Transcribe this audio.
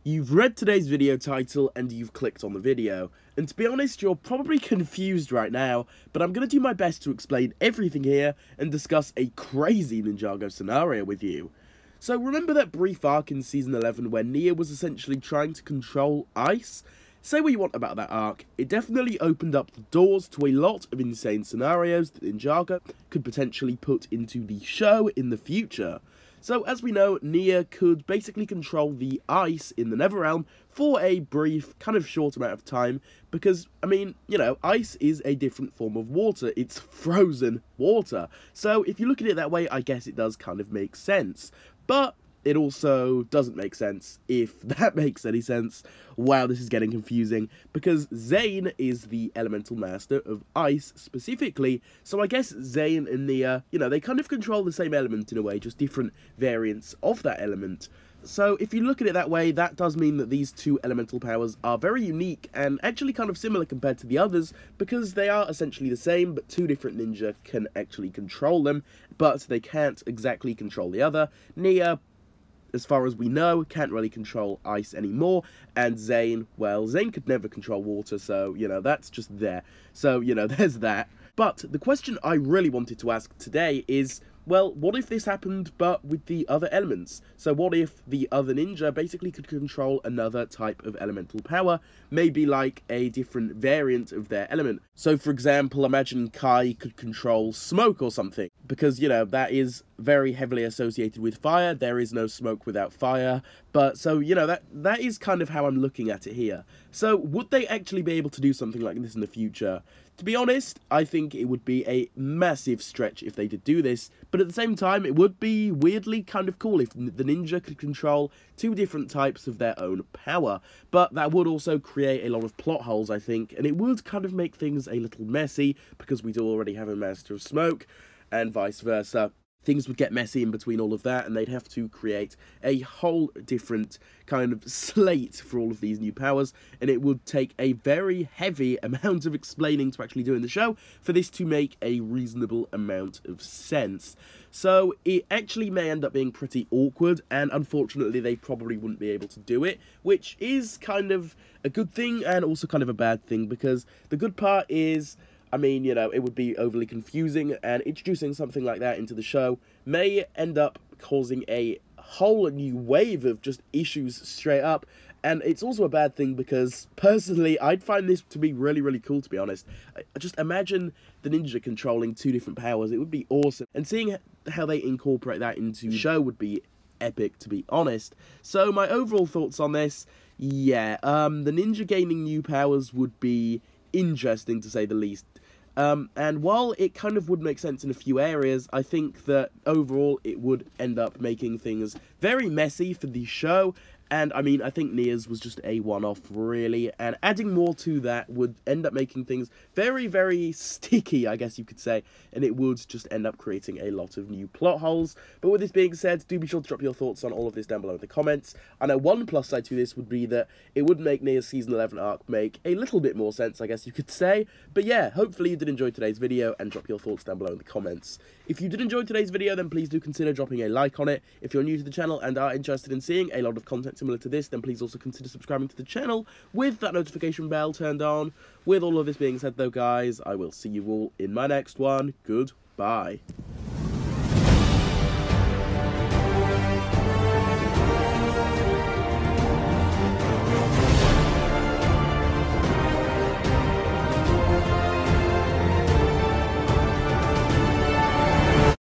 You've read today's video title and you've clicked on the video, and to be honest, you're probably confused right now, but I'm going to do my best to explain everything here and discuss a crazy Ninjago scenario with you. So remember that brief arc in Season 11 where Nia was essentially trying to control ice? Say what you want about that arc, it definitely opened up the doors to a lot of insane scenarios that Ninjago could potentially put into the show in the future. So, as we know, Nia could basically control the ice in the Netherrealm for a brief, kind of short amount of time, because, I mean, you know, ice is a different form of water. It's frozen water. So, if you look at it that way, I guess it does kind of make sense. But it also doesn't make sense, if that makes any sense. Wow, this is getting confusing, because Zane is the elemental master of ice, specifically, so I guess Zane and Nia, you know, they kind of control the same element in a way, just different variants of that element. So if you look at it that way, that does mean that these two elemental powers are very unique, and actually kind of similar compared to the others, because they are essentially the same, but two different ninja can actually control them, but they can't exactly control the other. Nia, as far as we know, can't really control ice anymore, and Zane, well, Zane could never control water, so, you know, that's just there. So, you know, there's that. But the question I really wanted to ask today is, well, what if this happened, but with the other elements? So what if the other ninja basically could control another type of elemental power, maybe like a different variant of their element? So, for example, imagine Kai could control smoke or something, because, you know, that is very heavily associated with fire. There is no smoke without fire, but so, you know, that is kind of how I'm looking at it here. So, would they actually be able to do something like this in the future? To be honest, I think it would be a massive stretch if they did do this, but at the same time, it would be weirdly kind of cool if the ninja could control two different types of their own power. But that would also create a lot of plot holes, I think, and it would kind of make things a little messy, because we do already have a Master of Smoke, and vice versa. Things would get messy in between all of that, and they'd have to create a whole different kind of slate for all of these new powers, and it would take a very heavy amount of explaining to actually do in the show for this to make a reasonable amount of sense. So it actually may end up being pretty awkward, and unfortunately they probably wouldn't be able to do it, which is kind of a good thing and also kind of a bad thing, because the good part is, I mean, you know, it would be overly confusing, and introducing something like that into the show may end up causing a whole new wave of just issues straight up. And it's also a bad thing because, personally, I'd find this to be really, really cool, to be honest. Just imagine the ninja controlling two different powers. It would be awesome. And seeing how they incorporate that into the show would be epic, to be honest. So my overall thoughts on this, yeah, the ninja gaining new powers would be interesting, to say the least. And while it kind of would make sense in a few areas, I think that overall it would end up making things very messy for the show. And, I mean, I think Nia's was just a one-off, really, and adding more to that would end up making things very, very sticky, I guess you could say, and it would just end up creating a lot of new plot holes. But with this being said, do be sure to drop your thoughts on all of this down below in the comments. I know one plus side to this would be that it would make Nia's Season 11 arc make a little bit more sense, I guess you could say. But yeah, hopefully you did enjoy today's video, and drop your thoughts down below in the comments. If you did enjoy today's video, then please do consider dropping a like on it. If you're new to the channel and are interested in seeing a lot of content similar to this, then please also consider subscribing to the channel with that notification bell turned on. With all of this being said though, guys, I will see you all in my next one. Goodbye.